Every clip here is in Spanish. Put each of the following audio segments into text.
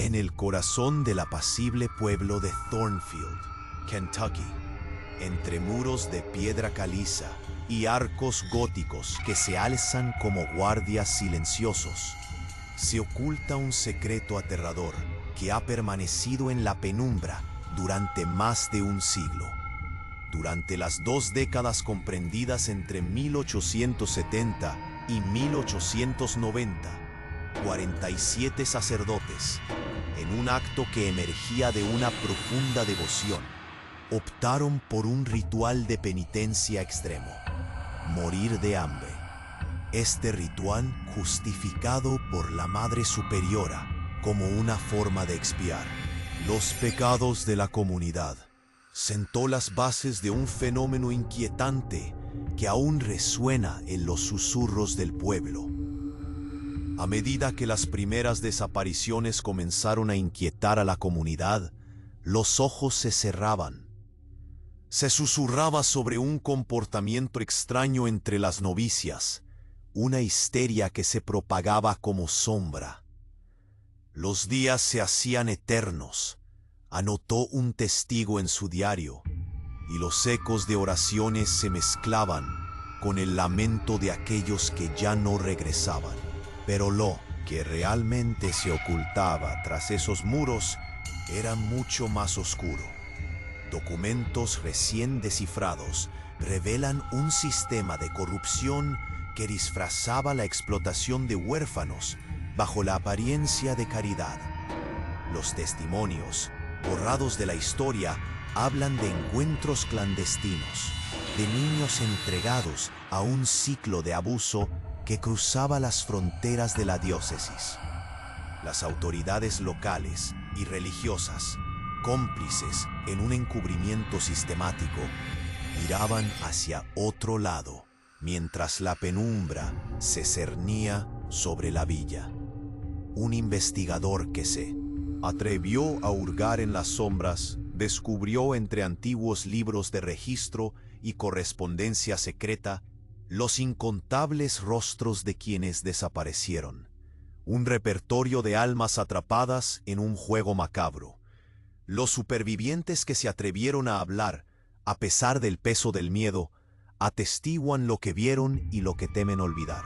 En el corazón del apacible pueblo de Thornfield, Kentucky, entre muros de piedra caliza y arcos góticos que se alzan como guardias silenciosos, se oculta un secreto aterrador que ha permanecido en la penumbra durante más de un siglo. Durante las 2 décadas comprendidas entre 1870 y 1890, 47 sacerdotes, en un acto que emergía de una profunda devoción, optaron por un ritual de penitencia extremo: morir de hambre. Este ritual, justificado por la Madre Superiora como una forma de expiar los pecados de la comunidad, sentó las bases de un fenómeno inquietante que aún resuena en los susurros del pueblo. A medida que las primeras desapariciones comenzaron a inquietar a la comunidad, los ojos se cerraban. Se susurraba sobre un comportamiento extraño entre las novicias, una histeria que se propagaba como sombra. Los días se hacían eternos, anotó un testigo en su diario, y los ecos de oraciones se mezclaban con el lamento de aquellos que ya no regresaban. Pero lo que realmente se ocultaba tras esos muros era mucho más oscuro. Documentos recién descifrados revelan un sistema de corrupción que disfrazaba la explotación de huérfanos bajo la apariencia de caridad. Los testimonios, borrados de la historia, hablan de encuentros clandestinos, de niños entregados a un ciclo de abuso que cruzaba las fronteras de la diócesis. Las autoridades locales y religiosas, cómplices en un encubrimiento sistemático, miraban hacia otro lado, mientras la penumbra se cernía sobre la villa. Un investigador que se atrevió a hurgar en las sombras descubrió entre antiguos libros de registro y correspondencia secreta los incontables rostros de quienes desaparecieron, un repertorio de almas atrapadas en un juego macabro. Los supervivientes que se atrevieron a hablar, a pesar del peso del miedo, atestiguan lo que vieron y lo que temen olvidar.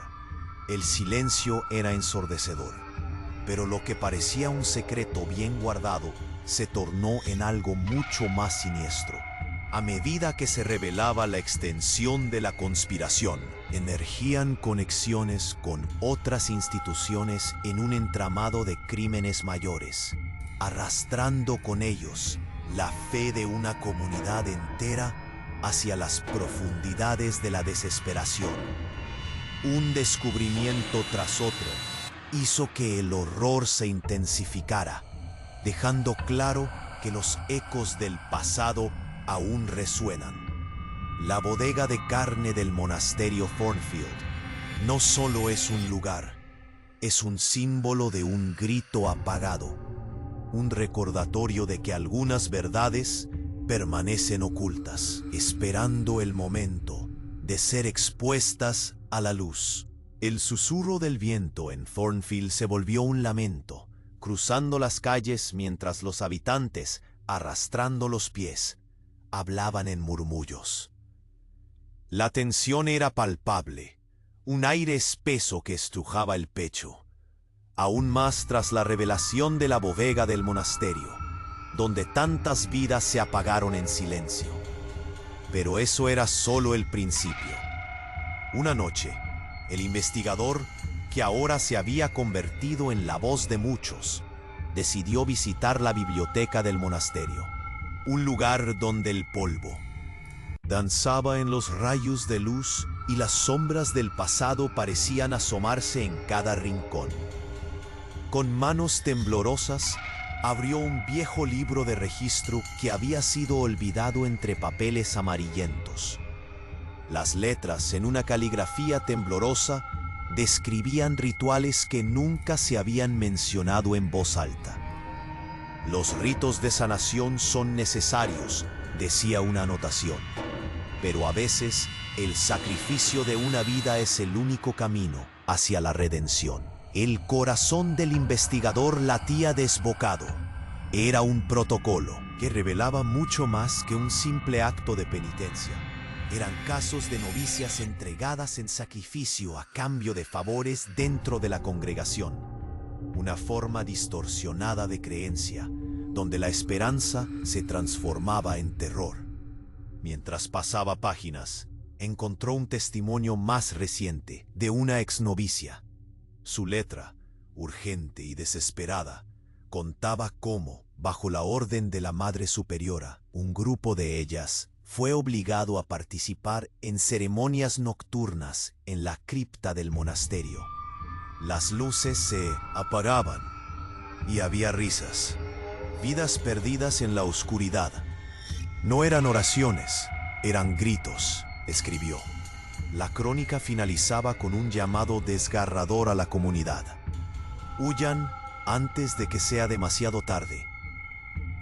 El silencio era ensordecedor, pero lo que parecía un secreto bien guardado se tornó en algo mucho más siniestro. A medida que se revelaba la extensión de la conspiración, emergían conexiones con otras instituciones en un entramado de crímenes mayores, arrastrando con ellos la fe de una comunidad entera hacia las profundidades de la desesperación. Un descubrimiento tras otro hizo que el horror se intensificara, dejando claro que los ecos del pasado aún resuenan. La bodega de carne del monasterio Thornfield no solo es un lugar, es un símbolo de un grito apagado, un recordatorio de que algunas verdades permanecen ocultas, esperando el momento de ser expuestas a la luz. El susurro del viento en Thornfield se volvió un lamento, cruzando las calles mientras los habitantes, arrastrando los pies, hablaban en murmullos. La tensión era palpable, un aire espeso que estrujaba el pecho, aún más tras la revelación de la bodega del monasterio, donde tantas vidas se apagaron en silencio. Pero eso era solo el principio. Una noche, el investigador, que ahora se había convertido en la voz de muchos, decidió visitar la biblioteca del monasterio, un lugar donde el polvo danzaba en los rayos de luz y las sombras del pasado parecían asomarse en cada rincón. Con manos temblorosas, abrió un viejo libro de registro que había sido olvidado entre papeles amarillentos. Las letras, en una caligrafía temblorosa, describían rituales que nunca se habían mencionado en voz alta. Los ritos de sanación son necesarios, decía una anotación, pero a veces el sacrificio de una vida es el único camino hacia la redención. El corazón del investigador latía desbocado. Era un protocolo que revelaba mucho más que un simple acto de penitencia. Eran casos de novicias entregadas en sacrificio a cambio de favores dentro de la congregación. Una forma distorsionada de creencia, donde la esperanza se transformaba en terror. Mientras pasaba páginas, encontró un testimonio más reciente de una exnovicia. Su letra, urgente y desesperada, contaba cómo, bajo la orden de la Madre Superiora, un grupo de ellas fue obligado a participar en ceremonias nocturnas en la cripta del monasterio. Las luces se apagaban y había risas, vidas perdidas en la oscuridad. No eran oraciones, eran gritos, escribió. La crónica finalizaba con un llamado desgarrador a la comunidad. Huyan antes de que sea demasiado tarde.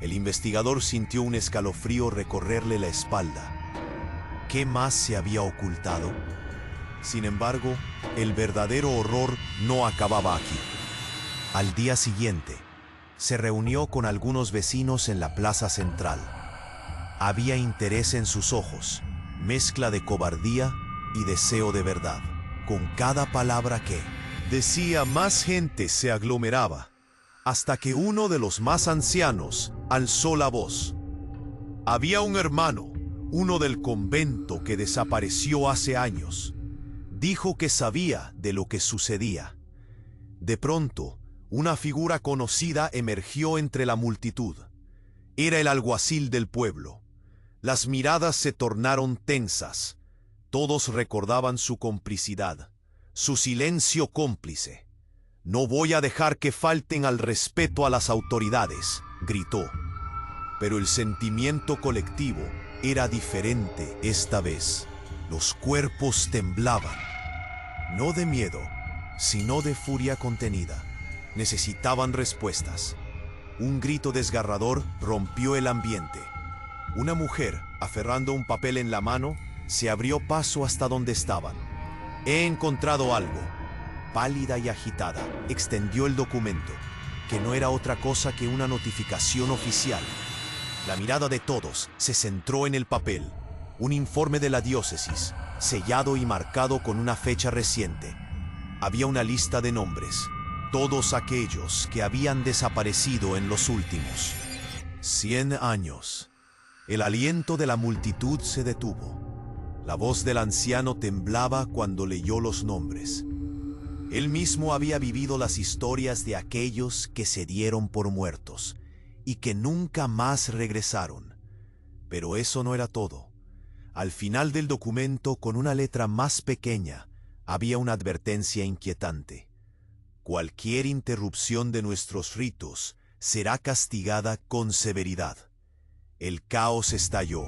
El investigador sintió un escalofrío recorrerle la espalda. ¿Qué más se había ocultado? Sin embargo, el verdadero horror no acababa aquí. Al día siguiente, se reunió con algunos vecinos en la plaza central. Había interés en sus ojos, mezcla de cobardía y deseo de verdad. Con cada palabra que decía, más gente se aglomeraba, hasta que uno de los más ancianos alzó la voz. Había un hermano, uno del convento que desapareció hace años. Dijo que sabía de lo que sucedía. De pronto, una figura conocida emergió entre la multitud. Era el alguacil del pueblo. Las miradas se tornaron tensas. Todos recordaban su complicidad, su silencio cómplice. «No voy a dejar que falten al respeto a las autoridades», gritó. Pero el sentimiento colectivo era diferente esta vez. Los cuerpos temblaban. No de miedo, sino de furia contenida. Necesitaban respuestas. Un grito desgarrador rompió el ambiente. Una mujer, aferrando un papel en la mano, se abrió paso hasta donde estaban. «He encontrado algo». Pálida y agitada, extendió el documento, que no era otra cosa que una notificación oficial. La mirada de todos se centró en el papel, un informe de la diócesis, sellado y marcado con una fecha reciente. Había una lista de nombres, todos aquellos que habían desaparecido en los últimos 100 años. El aliento de la multitud se detuvo. La voz del anciano temblaba cuando leyó los nombres. Él mismo había vivido las historias de aquellos que se dieron por muertos y que nunca más regresaron. Pero eso no era todo. Al final del documento, con una letra más pequeña, había una advertencia inquietante. Cualquier interrupción de nuestros ritos será castigada con severidad. El caos estalló.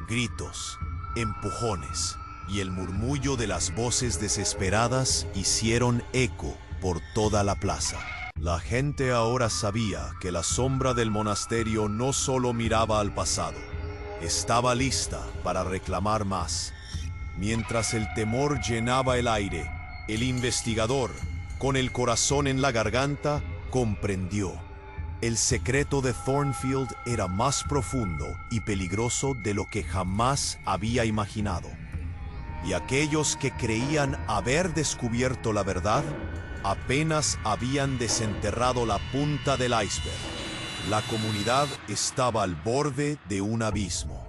Gritos, empujones y el murmullo de las voces desesperadas hicieron eco por toda la plaza. La gente ahora sabía que la sombra del monasterio no solo miraba al pasado, estaba lista para reclamar más. Mientras el temor llenaba el aire, el investigador, con el corazón en la garganta, comprendió. El secreto de Thornfield era más profundo y peligroso de lo que jamás había imaginado. Y aquellos que creían haber descubierto la verdad, apenas habían desenterrado la punta del iceberg. La comunidad estaba al borde de un abismo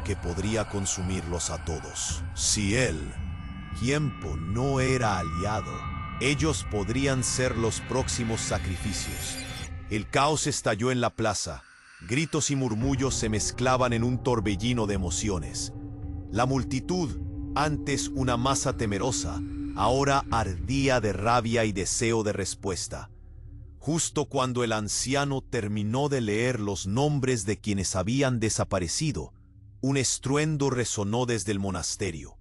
que podría consumirlos a todos. Si el tiempo no era aliado, ellos podrían ser los próximos sacrificios. El caos estalló en la plaza. Gritos y murmullos se mezclaban en un torbellino de emociones. La multitud, antes una masa temerosa, ahora ardía de rabia y deseo de respuesta. Justo cuando el anciano terminó de leer los nombres de quienes habían desaparecido, un estruendo resonó desde el monasterio.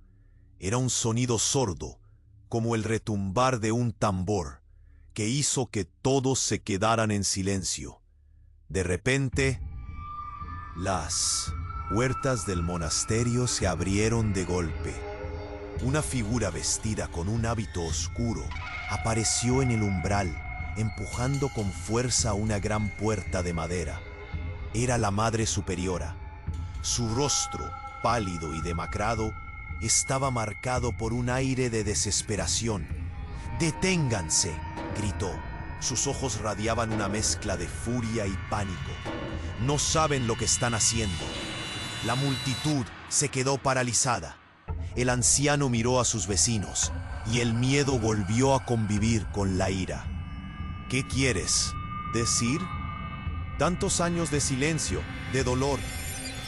Era un sonido sordo, como el retumbar de un tambor, que hizo que todos se quedaran en silencio. De repente, las puertas del monasterio se abrieron de golpe. Una figura vestida con un hábito oscuro apareció en el umbral, empujando con fuerza una gran puerta de madera. Era la Madre Superiora. Su rostro, pálido y demacrado, estaba marcado por un aire de desesperación. ¡Deténganse!, gritó. Sus ojos radiaban una mezcla de furia y pánico. No saben lo que están haciendo. La multitud se quedó paralizada. El anciano miró a sus vecinos y el miedo volvió a convivir con la ira. ¿Qué quieres decir? Tantos años de silencio, de dolor.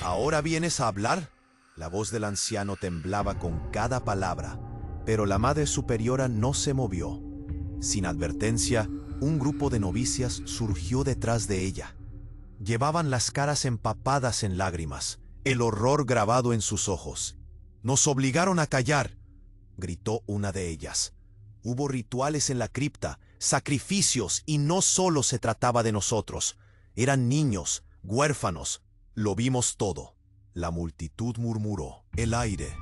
¿Ahora vienes a hablar? La voz del anciano temblaba con cada palabra, pero la Madre Superiora no se movió. Sin advertencia, un grupo de novicias surgió detrás de ella. Llevaban las caras empapadas en lágrimas, el horror grabado en sus ojos. «Nos obligaron a callar», gritó una de ellas. «Hubo rituales en la cripta, sacrificios, y no solo se trataba de nosotros. Eran niños, huérfanos. Lo vimos todo». La multitud murmuró. El aire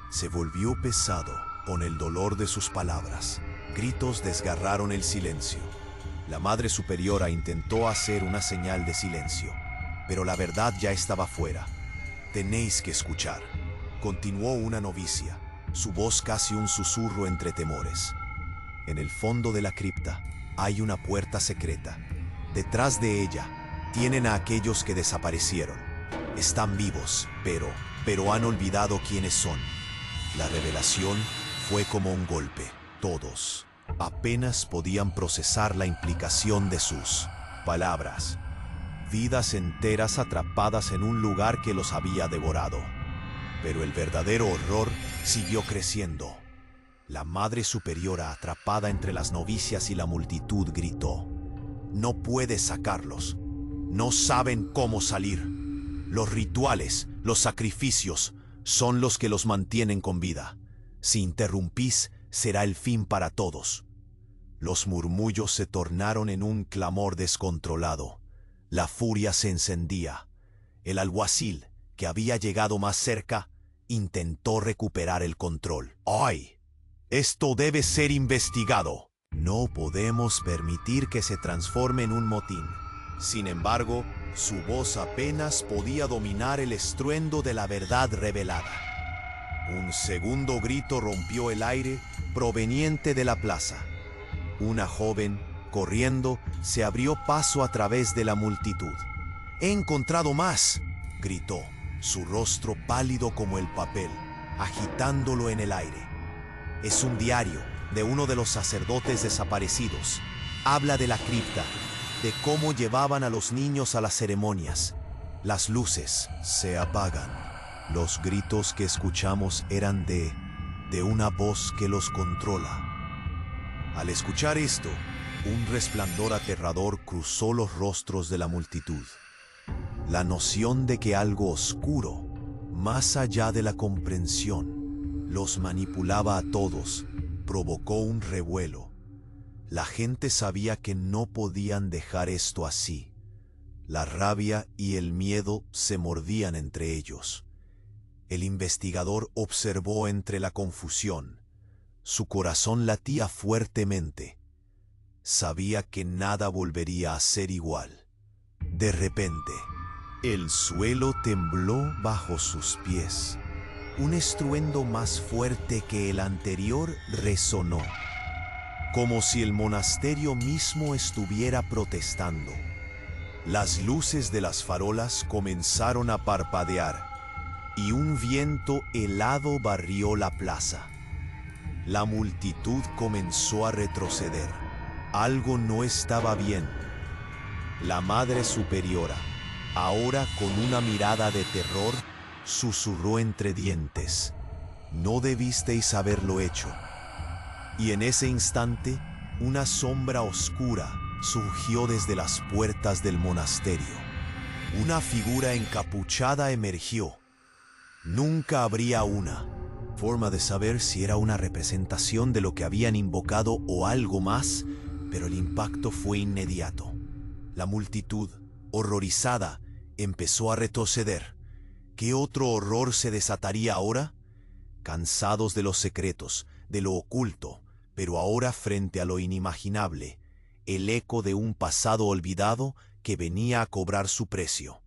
se volvió pesado con el dolor de sus palabras. Gritos desgarraron el silencio. La Madre Superiora intentó hacer una señal de silencio, pero la verdad ya estaba fuera. «Tenéis que escuchar», continuó una novicia, su voz casi un susurro entre temores. «En el fondo de la cripta hay una puerta secreta. Detrás de ella tienen a aquellos que desaparecieron. Están vivos, pero han olvidado quiénes son». La revelación fue como un golpe. Todos apenas podían procesar la implicación de sus palabras. Vidas enteras atrapadas en un lugar que los había devorado. Pero el verdadero horror siguió creciendo. La Madre Superiora, atrapada entre las novicias y la multitud, gritó: «No puedes sacarlos. No saben cómo salir. Los rituales, los sacrificios, son los que los mantienen con vida. Si interrumpís, será el fin para todos». Los murmullos se tornaron en un clamor descontrolado. La furia se encendía. El alguacil, que había llegado más cerca, intentó recuperar el control. ¡Ay! Esto debe ser investigado. No podemos permitir que se transforme en un motín. Sin embargo, su voz apenas podía dominar el estruendo de la verdad revelada. Un segundo grito rompió el aire proveniente de la plaza. Una joven, corriendo, se abrió paso a través de la multitud. «He encontrado más», gritó, su rostro pálido como el papel, agitándolo en el aire. «Es un diario de uno de los sacerdotes desaparecidos. Habla de la cripta, de cómo llevaban a los niños a las ceremonias. Las luces se apagan. Los gritos que escuchamos eran de una voz que los controla». Al escuchar esto, un resplandor aterrador cruzó los rostros de la multitud. La noción de que algo oscuro, más allá de la comprensión, los manipulaba a todos, provocó un revuelo. La gente sabía que no podían dejar esto así. La rabia y el miedo se mordían entre ellos. El investigador observó entre la confusión. Su corazón latía fuertemente. Sabía que nada volvería a ser igual. De repente, el suelo tembló bajo sus pies. Un estruendo más fuerte que el anterior resonó, como si el monasterio mismo estuviera protestando. Las luces de las farolas comenzaron a parpadear y un viento helado barrió la plaza. La multitud comenzó a retroceder. Algo no estaba bien. La Madre Superiora, ahora con una mirada de terror, susurró entre dientes: «No debisteis haberlo hecho». Y en ese instante, una sombra oscura surgió desde las puertas del monasterio. Una figura encapuchada emergió. Nunca habría una forma de saber si era una representación de lo que habían invocado o algo más, pero el impacto fue inmediato. La multitud, horrorizada, empezó a retroceder. ¿Qué otro horror se desataría ahora? cansados de los secretos, de lo oculto, pero ahora frente a lo inimaginable, el eco de un pasado olvidado que venía a cobrar su precio.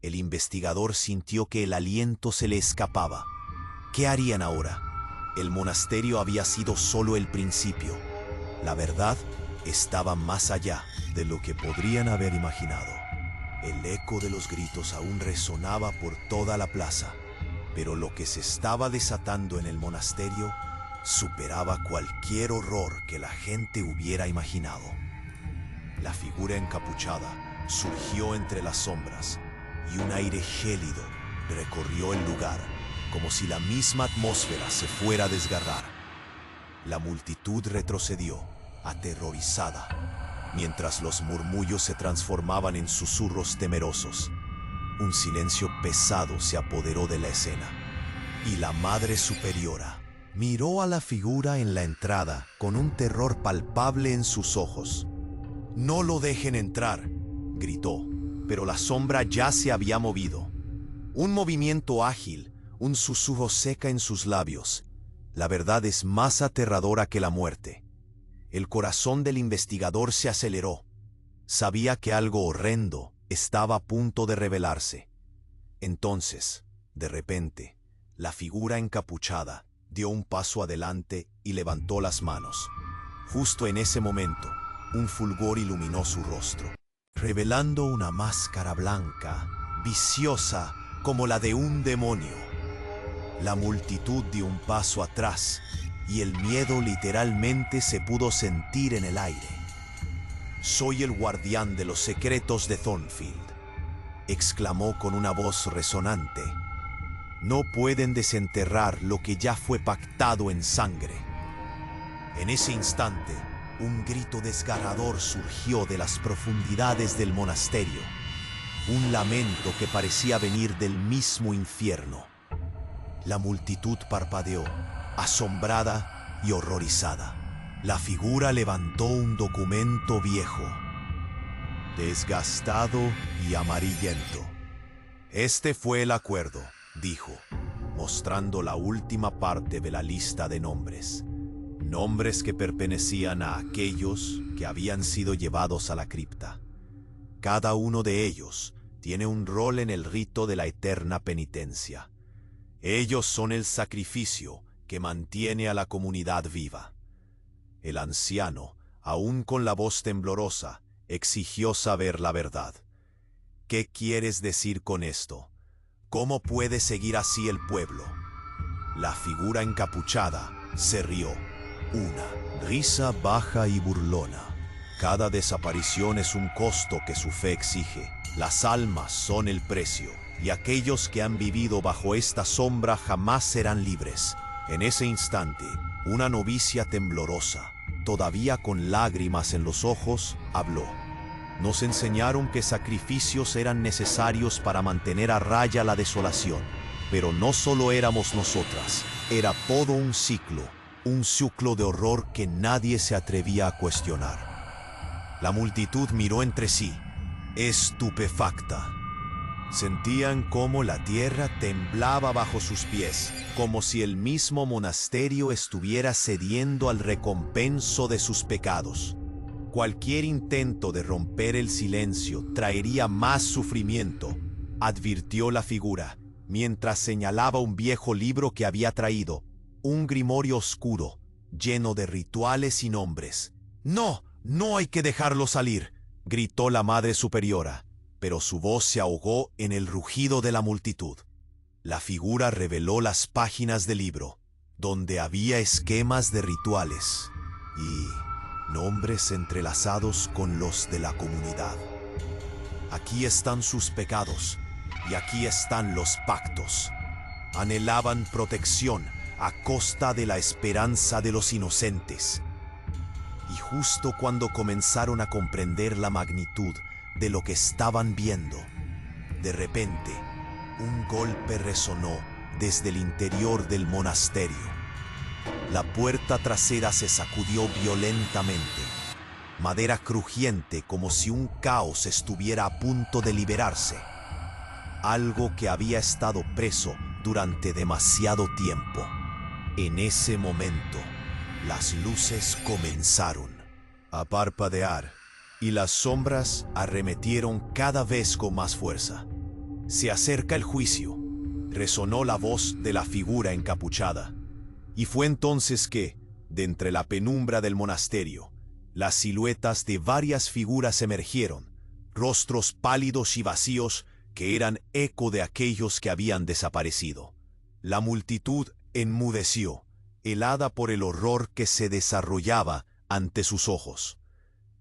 El investigador sintió que el aliento se le escapaba. ¿Qué harían ahora? El monasterio había sido solo el principio. La verdad estaba más allá de lo que podrían haber imaginado. El eco de los gritos aún resonaba por toda la plaza, pero lo que se estaba desatando en el monasterio superaba cualquier horror que la gente hubiera imaginado. La figura encapuchada surgió entre las sombras y un aire gélido recorrió el lugar, como si la misma atmósfera se fuera a desgarrar. La multitud retrocedió, aterrorizada, mientras los murmullos se transformaban en susurros temerosos. Un silencio pesado se apoderó de la escena, y la Madre Superiora miró a la figura en la entrada con un terror palpable en sus ojos. «No lo dejen entrar», gritó, pero la sombra ya se había movido. Un movimiento ágil, un susurro seca en sus labios. La verdad es más aterradora que la muerte. El corazón del investigador se aceleró. Sabía que algo horrendo estaba a punto de revelarse. Entonces, de repente, la figura encapuchada dio un paso adelante y levantó las manos. Justo en ese momento, un fulgor iluminó su rostro, revelando una máscara blanca, viciosa como la de un demonio. La multitud dio un paso atrás y el miedo literalmente se pudo sentir en el aire. «Soy el guardián de los secretos de Thornfield», exclamó con una voz resonante. «No pueden desenterrar lo que ya fue pactado en sangre». En ese instante, un grito desgarrador surgió de las profundidades del monasterio, un lamento que parecía venir del mismo infierno. La multitud parpadeó, asombrada y horrorizada. La figura levantó un documento viejo, desgastado y amarillento. «Este fue el acuerdo», dijo, mostrando la última parte de la lista de nombres. Nombres que pertenecían a aquellos que habían sido llevados a la cripta. Cada uno de ellos tiene un rol en el rito de la eterna penitencia. Ellos son el sacrificio que mantiene a la comunidad viva. El anciano, aún con la voz temblorosa, exigió saber la verdad. «¿Qué quieres decir con esto? ¿Cómo puede seguir así el pueblo?» La figura encapuchada se rió. Una risa baja y burlona. «Cada desaparición es un costo que su fe exige. Las almas son el precio, y aquellos que han vivido bajo esta sombra jamás serán libres». En ese instante, una novicia temblorosa, todavía con lágrimas en los ojos, habló. «Nos enseñaron que sacrificios eran necesarios para mantener a raya la desolación. Pero no solo éramos nosotras, era todo un ciclo de horror que nadie se atrevía a cuestionar». La multitud miró entre sí, estupefacta. Sentían cómo la tierra temblaba bajo sus pies, como si el mismo monasterio estuviera cediendo al recompenso de sus pecados. Cualquier intento de romper el silencio traería más sufrimiento, advirtió la figura, mientras señalaba un viejo libro que había traído, un grimorio oscuro, lleno de rituales y nombres. «No, no hay que dejarlo salir», gritó la Madre Superiora, pero su voz se ahogó en el rugido de la multitud. La figura reveló las páginas del libro, donde había esquemas de rituales y nombres entrelazados con los de la comunidad. «Aquí están sus pecados y aquí están los pactos». Anhelaban protección a costa de la esperanza de los inocentes. Y justo cuando comenzaron a comprender la magnitud de lo que estaban viendo, de repente, un golpe resonó desde el interior del monasterio. La puerta trasera se sacudió violentamente, madera crujiente como si un caos estuviera a punto de liberarse. Algo que había estado preso durante demasiado tiempo. En ese momento, las luces comenzaron a parpadear y las sombras arremetieron cada vez con más fuerza. Se acerca el juicio. Resonó la voz de la figura encapuchada. Y fue entonces que, de entre la penumbra del monasterio, las siluetas de varias figuras emergieron, rostros pálidos y vacíos que eran eco de aquellos que habían desaparecido. La multitud enmudeció, helada por el horror que se desarrollaba ante sus ojos.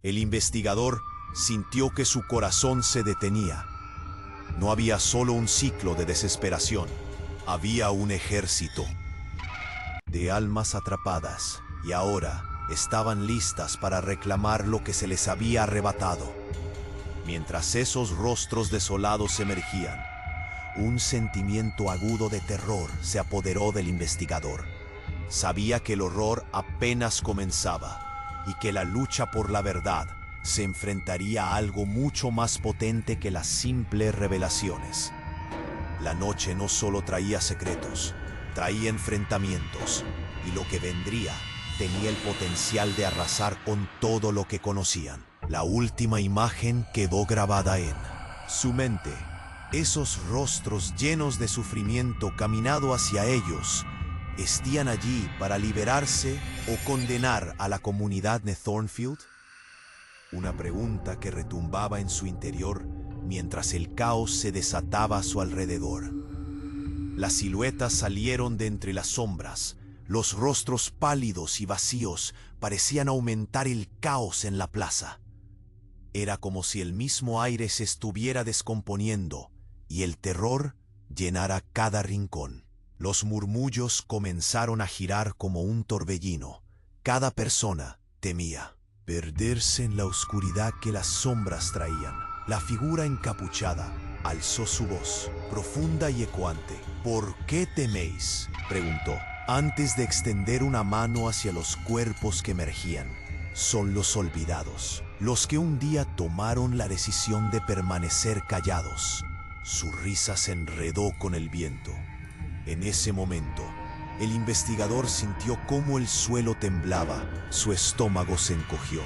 El investigador sintió que su corazón se detenía. No había solo un ciclo de desesperación, había un ejército de almas atrapadas, y ahora estaban listas para reclamar lo que se les había arrebatado. Mientras esos rostros desolados emergían, un sentimiento agudo de terror se apoderó del investigador. Sabía que el horror apenas comenzaba y que la lucha por la verdad se enfrentaría a algo mucho más potente que las simples revelaciones. La noche no solo traía secretos, traía enfrentamientos, y lo que vendría tenía el potencial de arrasar con todo lo que conocían. La última imagen quedó grabada en su mente. Esos rostros llenos de sufrimiento caminado hacia ellos, ¿estían allí para liberarse o condenar a la comunidad de Thornfield? Una pregunta que retumbaba en su interior mientras el caos se desataba a su alrededor. Las siluetas salieron de entre las sombras. Los rostros pálidos y vacíos parecían aumentar el caos en la plaza. Era como si el mismo aire se estuviera descomponiendo y el terror llenara cada rincón. Los murmullos comenzaron a girar como un torbellino. Cada persona temía perderse en la oscuridad que las sombras traían. La figura encapuchada alzó su voz, profunda y ecoante. «¿Por qué teméis?», preguntó, antes de extender una mano hacia los cuerpos que emergían. «Son los olvidados, los que un día tomaron la decisión de permanecer callados». Su risa se enredó con el viento. En ese momento, el investigador sintió cómo el suelo temblaba. Su estómago se encogió.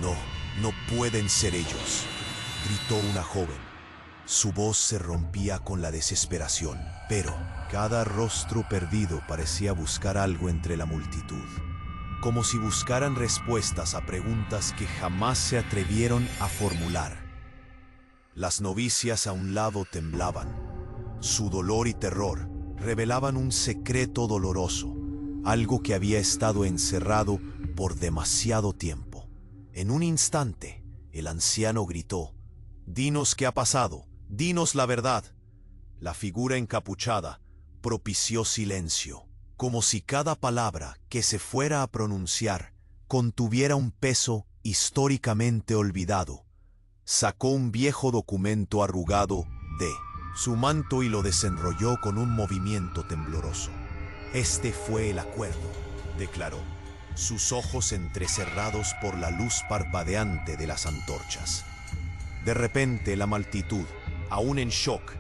«No, no pueden ser ellos», gritó una joven. Su voz se rompía con la desesperación, pero cada rostro perdido parecía buscar algo entre la multitud, como si buscaran respuestas a preguntas que jamás se atrevieron a formular. Las novicias a un lado temblaban. Su dolor y terror revelaban un secreto doloroso, algo que había estado encerrado por demasiado tiempo. En un instante, el anciano gritó: «Dinos qué ha pasado, dinos la verdad». La figura encapuchada propició silencio, como si cada palabra que se fuera a pronunciar contuviera un peso históricamente olvidado. Sacó un viejo documento arrugado de su manto y lo desenrolló con un movimiento tembloroso. «Este fue el acuerdo», declaró, sus ojos entrecerrados por la luz parpadeante de las antorchas. De repente la multitud, aún en shock,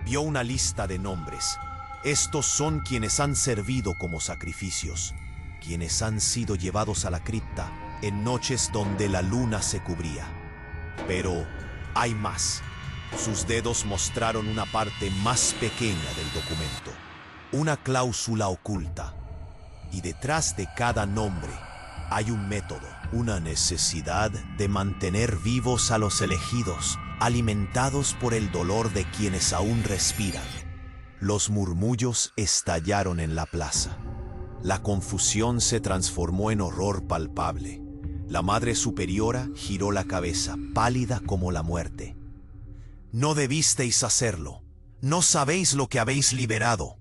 vio una lista de nombres. Estos son quienes han servido como sacrificios, quienes han sido llevados a la cripta en noches donde la luna se cubría. Pero hay más. Sus dedos mostraron una parte más pequeña del documento, una cláusula oculta. Y detrás de cada nombre hay un método, una necesidad de mantener vivos a los elegidos, alimentados por el dolor de quienes aún respiran. Los murmullos estallaron en la plaza. La confusión se transformó en horror palpable. La Madre Superiora giró la cabeza, pálida como la muerte. «No debisteis hacerlo. No sabéis lo que habéis liberado».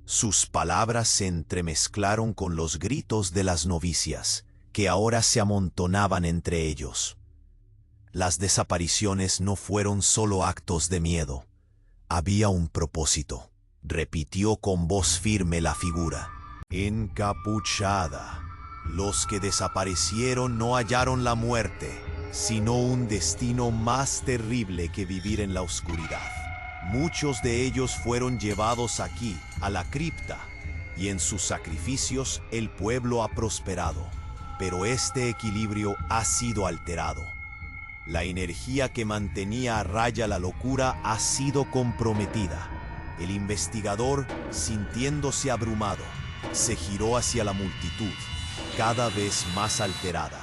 Sus palabras se entremezclaron con los gritos de las novicias, que ahora se amontonaban entre ellos. Las desapariciones no fueron solo actos de miedo. Había un propósito, repitió con voz firme la figura. «Encapuchada. Los que desaparecieron no hallaron la muerte, sino un destino más terrible que vivir en la oscuridad. Muchos de ellos fueron llevados aquí, a la cripta, y en sus sacrificios el pueblo ha prosperado. Pero este equilibrio ha sido alterado. La energía que mantenía a raya la locura ha sido comprometida. El investigador, sintiéndose abrumado, se giró hacia la multitud, cada vez más alterada.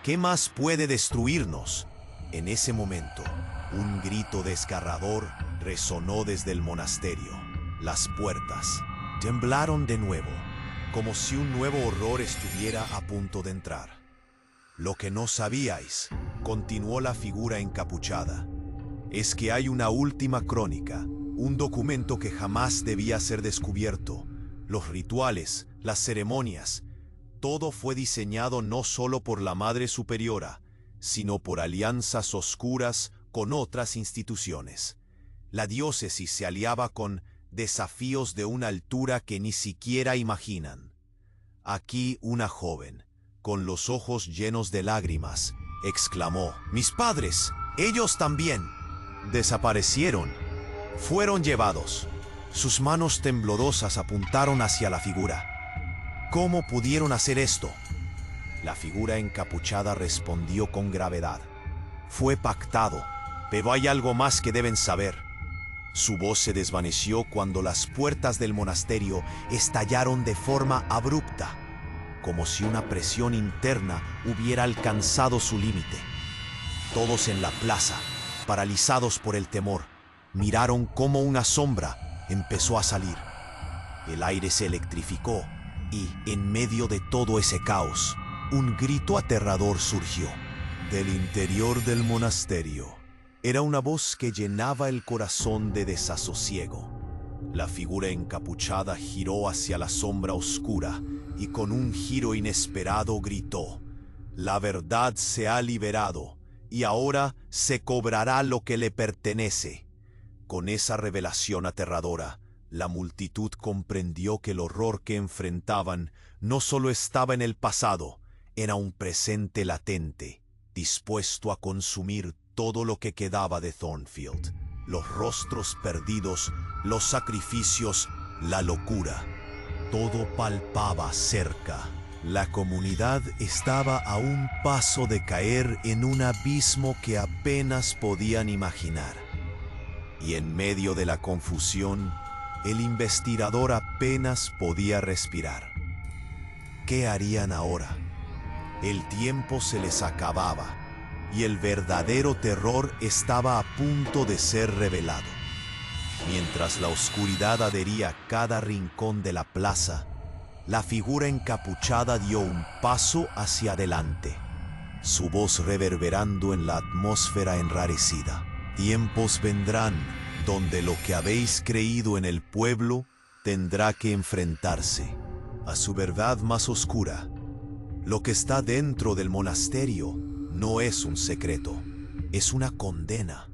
¿Qué más puede destruirnos? En ese momento, un grito desgarrador resonó desde el monasterio. Las puertas temblaron de nuevo, como si un nuevo horror estuviera a punto de entrar. Lo que no sabíais, continuó la figura encapuchada, es que hay una última crónica, un documento que jamás debía ser descubierto. Los rituales, las ceremonias, todo fue diseñado no solo por la Madre Superiora, sino por alianzas oscuras con otras instituciones. La diócesis se aliaba con desafíos de una altura que ni siquiera imaginan. Aquí una joven, con los ojos llenos de lágrimas, exclamó: «¡Mis padres! ¡Ellos también!». Desaparecieron. Fueron llevados. Sus manos temblorosas apuntaron hacia la figura. ¿Cómo pudieron hacer esto? La figura encapuchada respondió con gravedad: «Fue pactado, pero hay algo más que deben saber». Su voz se desvaneció cuando las puertas del monasterio estallaron de forma abrupta, como si una presión interna hubiera alcanzado su límite. Todos en la plaza, paralizados por el temor, miraron cómo una sombra empezó a salir. El aire se electrificó y, en medio de todo ese caos, un grito aterrador surgió. Del interior del monasterio, era una voz que llenaba el corazón de desasosiego. La figura encapuchada giró hacia la sombra oscura y con un giro inesperado gritó: «La verdad se ha liberado y ahora se cobrará lo que le pertenece». Con esa revelación aterradora, la multitud comprendió que el horror que enfrentaban no solo estaba en el pasado, era un presente latente, dispuesto a consumir todo lo que quedaba de Thornfield. Los rostros perdidos, los sacrificios, la locura. Todo palpaba cerca. La comunidad estaba a un paso de caer en un abismo que apenas podían imaginar. Y en medio de la confusión, el investigador apenas podía respirar. ¿Qué harían ahora? El tiempo se les acababa y el verdadero terror estaba a punto de ser revelado. Mientras la oscuridad adhería a cada rincón de la plaza, la figura encapuchada dio un paso hacia adelante, su voz reverberando en la atmósfera enrarecida. «Tiempos vendrán donde lo que habéis creído en el pueblo tendrá que enfrentarse a su verdad más oscura. Lo que está dentro del monasterio no es un secreto, es una condena».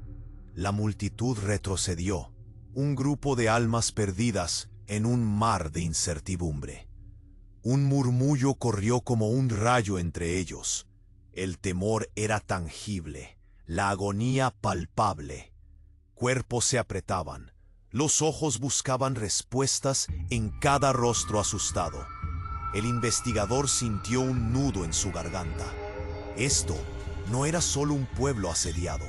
La multitud retrocedió, un grupo de almas perdidas en un mar de incertidumbre. Un murmullo corrió como un rayo entre ellos. El temor era tangible, la agonía palpable. Cuerpos se apretaban, los ojos buscaban respuestas en cada rostro asustado. El investigador sintió un nudo en su garganta. Esto no era solo un pueblo asediado.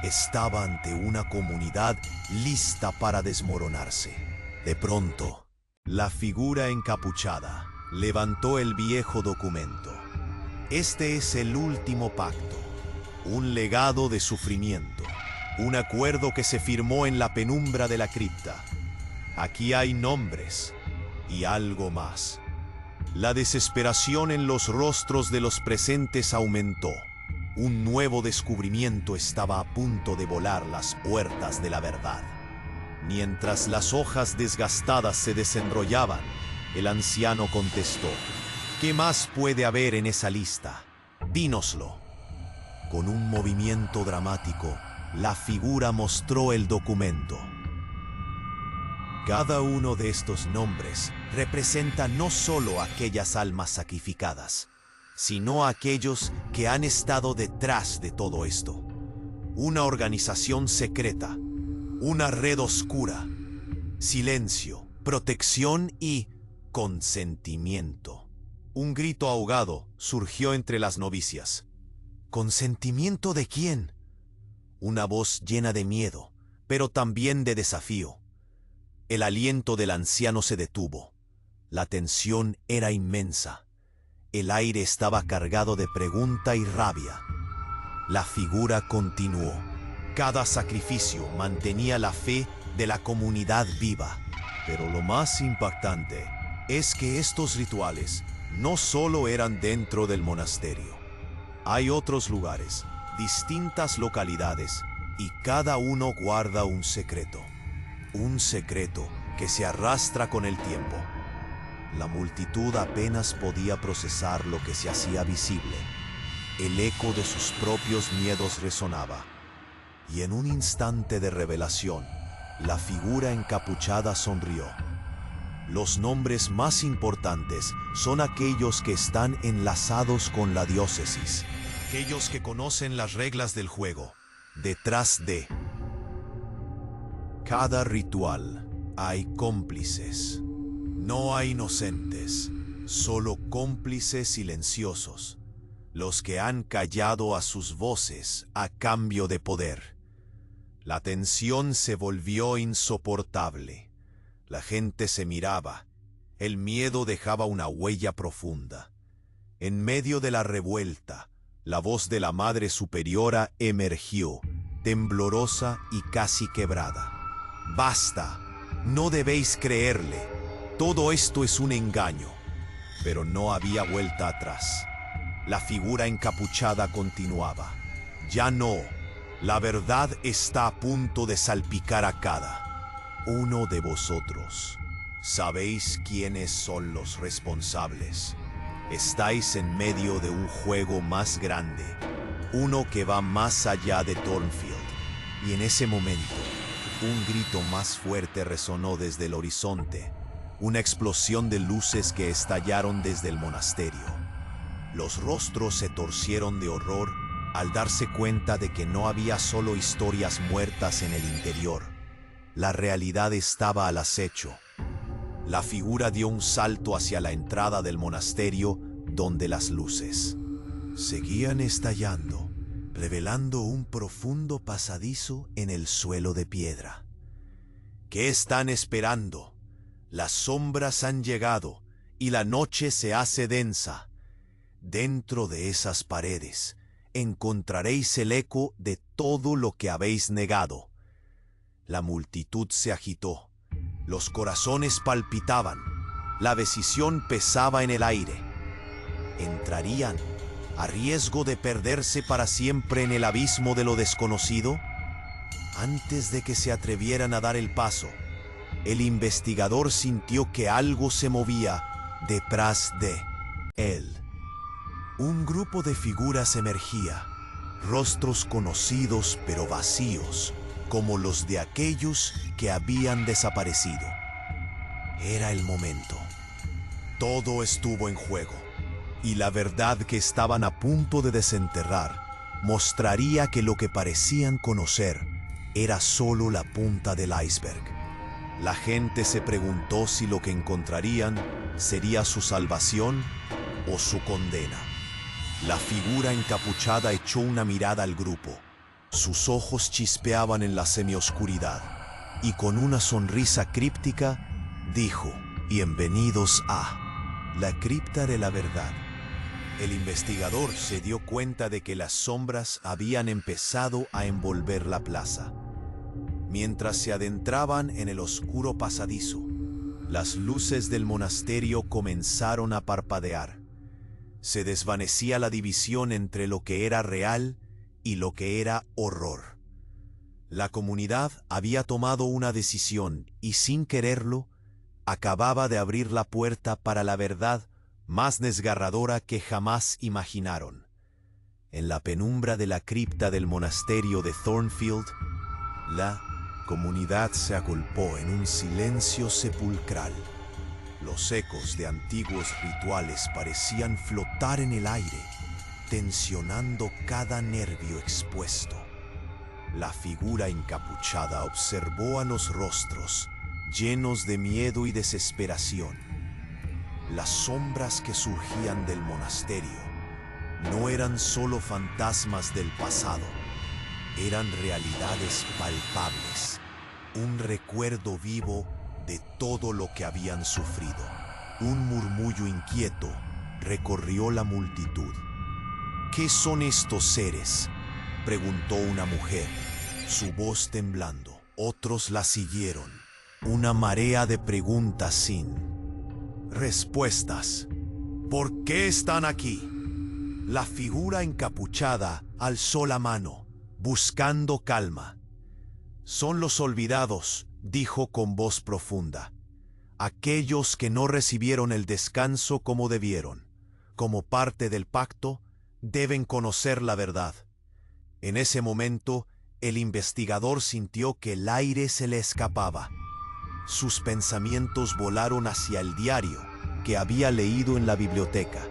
Estaba ante una comunidad lista para desmoronarse. De pronto, la figura encapuchada levantó el viejo documento. Este es el último pacto, un legado de sufrimiento, un acuerdo que se firmó en la penumbra de la cripta. Aquí hay nombres y algo más. La desesperación en los rostros de los presentes aumentó. Un nuevo descubrimiento estaba a punto de volar las puertas de la verdad. Mientras las hojas desgastadas se desenrollaban, el anciano contestó: «¿Qué más puede haber en esa lista? Dínoslo». Con un movimiento dramático, la figura mostró el documento. Cada uno de estos nombres representa no solo aquellas almas sacrificadas, sino a aquellos que han estado detrás de todo esto. Una organización secreta, una red oscura, silencio, protección y Consentimiento. Un grito ahogado surgió entre las novicias. ¿Consentimiento de quién? Una voz llena de miedo, pero también de desafío. El aliento del anciano se detuvo. La tensión era inmensa. El aire estaba cargado de pregunta y rabia. La figura continuó. Cada sacrificio mantenía la fe de la comunidad viva. Pero lo más impactante es que estos rituales no solo eran dentro del monasterio. Hay otros lugares, distintas localidades, y cada uno guarda un secreto. Un secreto que se arrastra con el tiempo. La multitud apenas podía procesar lo que se hacía visible. El eco de sus propios miedos resonaba. Y en un instante de revelación, la figura encapuchada sonrió. Los nombres más importantes son aquellos que están enlazados con la diócesis. Aquellos que conocen las reglas del juego. Detrás de cada ritual hay cómplices. No hay inocentes, solo cómplices silenciosos, los que han callado a sus voces a cambio de poder. La tensión se volvió insoportable. La gente se miraba. El miedo dejaba una huella profunda. En medio de la revuelta, la voz de la Madre Superiora emergió, temblorosa y casi quebrada. «Basta, no debéis creerle. Todo esto es un engaño». Pero no había vuelta atrás. La figura encapuchada continuaba. «Ya no. La verdad está a punto de salpicar a cada uno de vosotros. Sabéis quiénes son los responsables. Estáis en medio de un juego más grande, uno que va más allá de Thornfield». Y en ese momento, un grito más fuerte resonó desde el horizonte, una explosión de luces que estallaron desde el monasterio. Los rostros se torcieron de horror al darse cuenta de que no había solo historias muertas en el interior. La realidad estaba al acecho. La figura dio un salto hacia la entrada del monasterio, donde las luces seguían estallando, revelando un profundo pasadizo en el suelo de piedra. ¿Qué están esperando? Las sombras han llegado y la noche se hace densa. Dentro de esas paredes encontraréis el eco de todo lo que habéis negado. La multitud se agitó. Los corazones palpitaban. La decisión pesaba en el aire. ¿Entrarían a riesgo de perderse para siempre en el abismo de lo desconocido? Antes de que se atrevieran a dar el paso, el investigador sintió que algo se movía detrás de él. Un grupo de figuras emergía, rostros conocidos pero vacíos, como los de aquellos que habían desaparecido. Era el momento. Todo estuvo en juego, y la verdad que estaban a punto de desenterrar mostraría que lo que parecían conocer era solo la punta del iceberg. La gente se preguntó si lo que encontrarían sería su salvación o su condena. La figura encapuchada echó una mirada al grupo. Sus ojos chispeaban en la semioscuridad, y con una sonrisa críptica dijo: «Bienvenidos a la cripta de la verdad». El investigador se dio cuenta de que las sombras habían empezado a envolver la plaza. Mientras se adentraban en el oscuro pasadizo, las luces del monasterio comenzaron a parpadear. Se desvanecía la división entre lo que era real y lo que era horror. La comunidad había tomado una decisión y, sin quererlo, acababa de abrir la puerta para la verdad más desgarradora que jamás imaginaron. En la penumbra de la cripta del monasterio de Thornfield, la comunidad se agolpó en un silencio sepulcral. Los ecos de antiguos rituales parecían flotar en el aire, tensionando cada nervio expuesto. La figura encapuchada observó a los rostros, llenos de miedo y desesperación. Las sombras que surgían del monasterio no eran solo fantasmas del pasado, eran realidades palpables, un recuerdo vivo de todo lo que habían sufrido. Un murmullo inquieto recorrió la multitud. ¿Qué son estos seres?, preguntó una mujer, su voz temblando. Otros la siguieron. Una marea de preguntas sin respuestas. ¿Por qué están aquí? La figura encapuchada alzó la mano, buscando calma. Son los olvidados, dijo con voz profunda. Aquellos que no recibieron el descanso como debieron. Como parte del pacto, deben conocer la verdad. En ese momento, el investigador sintió que el aire se le escapaba. Sus pensamientos volaron hacia el diario que había leído en la biblioteca.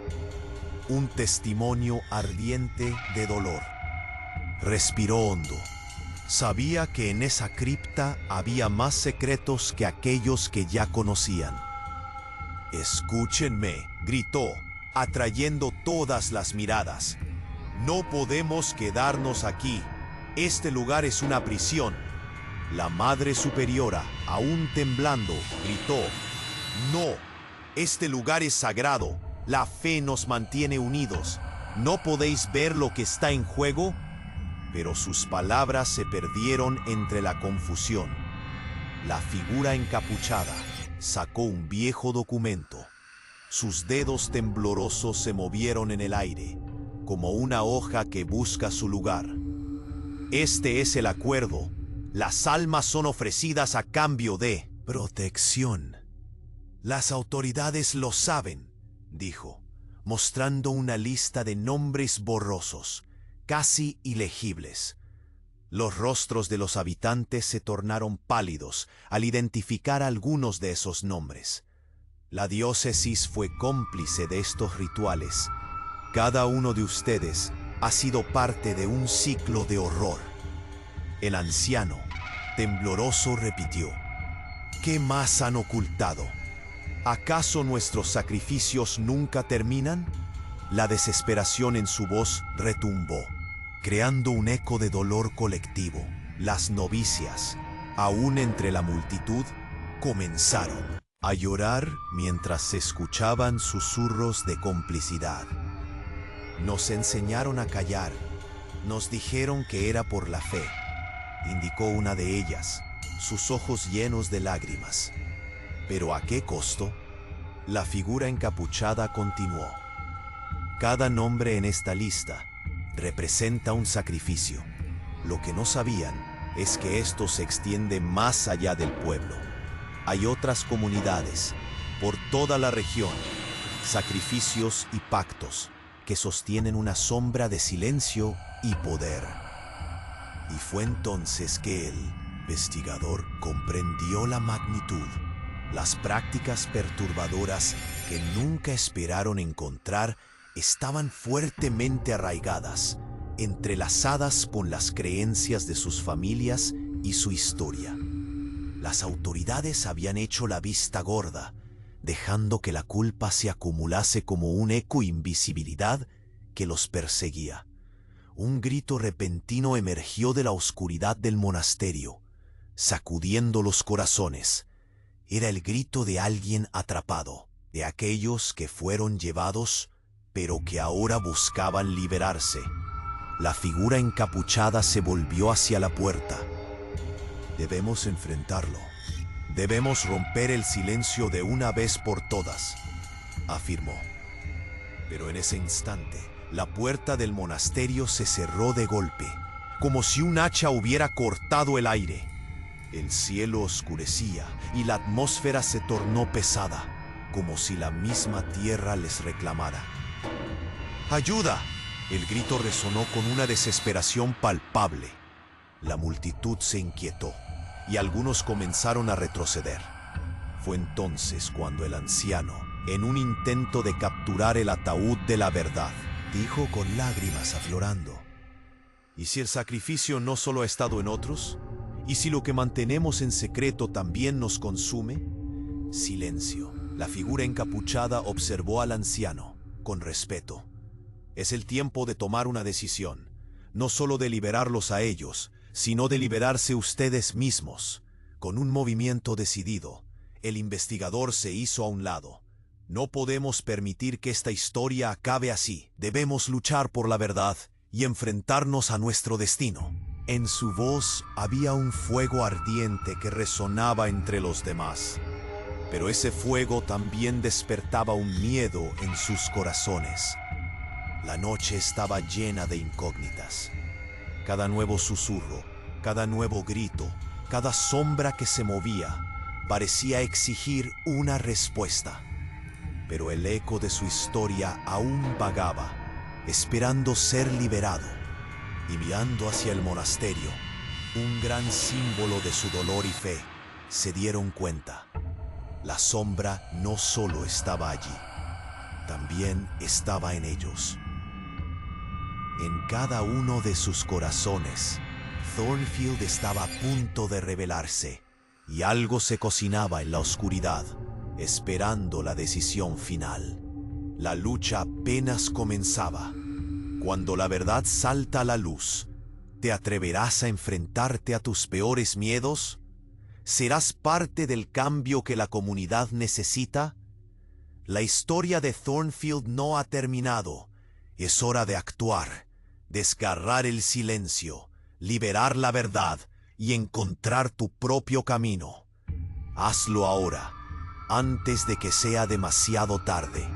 Un testimonio ardiente de dolor. Respiró hondo. Sabía que en esa cripta había más secretos que aquellos que ya conocían. «Escúchenme», gritó, atrayendo todas las miradas. «No podemos quedarnos aquí. Este lugar es una prisión». La Madre Superiora, aún temblando, gritó: «No, este lugar es sagrado. La fe nos mantiene unidos. ¿No podéis ver lo que está en juego?». Pero sus palabras se perdieron entre la confusión. La figura encapuchada sacó un viejo documento. Sus dedos temblorosos se movieron en el aire, como una hoja que busca su lugar. «Este es el acuerdo. Las almas son ofrecidas a cambio de protección. Las autoridades lo saben», dijo, mostrando una lista de nombres borrosos, casi ilegibles. Los rostros de los habitantes se tornaron pálidos al identificar algunos de esos nombres. La diócesis fue cómplice de estos rituales. Cada uno de ustedes ha sido parte de un ciclo de horror. El anciano, tembloroso, repitió: «¿Qué más han ocultado? ¿Acaso nuestros sacrificios nunca terminan?». La desesperación en su voz retumbó, creando un eco de dolor colectivo. Las novicias, aún entre la multitud, comenzaron a llorar mientras se escuchaban susurros de complicidad. «Nos enseñaron a callar. Nos dijeron que era por la fe», indicó una de ellas, sus ojos llenos de lágrimas. «¿Pero a qué costo?». La figura encapuchada continuó: «Cada nombre en esta lista representa un sacrificio. Lo que no sabían es que esto se extiende más allá del pueblo. Hay otras comunidades por toda la región, sacrificios y pactos que sostienen una sombra de silencio y poder». Y fue entonces que el investigador comprendió la magnitud. Las prácticas perturbadoras que nunca esperaron encontrar estaban fuertemente arraigadas, entrelazadas con las creencias de sus familias y su historia. Las autoridades habían hecho la vista gorda, dejando que la culpa se acumulase como un eco invisibilidad que los perseguía. Un grito repentino emergió de la oscuridad del monasterio, sacudiendo los corazones. Era el grito de alguien atrapado, de aquellos que fueron llevados, pero que ahora buscaban liberarse. La figura encapuchada se volvió hacia la puerta. «Debemos enfrentarlo. Debemos romper el silencio de una vez por todas», afirmó. Pero en ese instante, la puerta del monasterio se cerró de golpe, como si un hacha hubiera cortado el aire. El cielo oscurecía y la atmósfera se tornó pesada, como si la misma tierra les reclamara. «¡Ayuda!». El grito resonó con una desesperación palpable. La multitud se inquietó y algunos comenzaron a retroceder. Fue entonces cuando el anciano, en un intento de capturar el ataúd de la verdad, dijo con lágrimas aflorando: «¿Y si el sacrificio no solo ha estado en otros? ¿Y si lo que mantenemos en secreto también nos consume?». Silencio. La figura encapuchada observó al anciano, con respeto. Es el tiempo de tomar una decisión, no solo de liberarlos a ellos, sino de liberarse ustedes mismos. Con un movimiento decidido, el investigador se hizo a un lado. No podemos permitir que esta historia acabe así. Debemos luchar por la verdad y enfrentarnos a nuestro destino. En su voz había un fuego ardiente que resonaba entre los demás. Pero ese fuego también despertaba un miedo en sus corazones. La noche estaba llena de incógnitas. Cada nuevo susurro, cada nuevo grito, cada sombra que se movía, parecía exigir una respuesta. Pero el eco de su historia aún vagaba, esperando ser liberado. Y mirando hacia el monasterio, un gran símbolo de su dolor y fe, se dieron cuenta. La sombra no solo estaba allí, también estaba en ellos. En cada uno de sus corazones, Thornfield estaba a punto de revelarse, y algo se cocinaba en la oscuridad, esperando la decisión final. La lucha apenas comenzaba. Cuando la verdad salta a la luz, ¿te atreverás a enfrentarte a tus peores miedos? ¿Serás parte del cambio que la comunidad necesita? La historia de Thornfield no ha terminado. Es hora de actuar, desgarrar el silencio, liberar la verdad y encontrar tu propio camino. Hazlo ahora, antes de que sea demasiado tarde.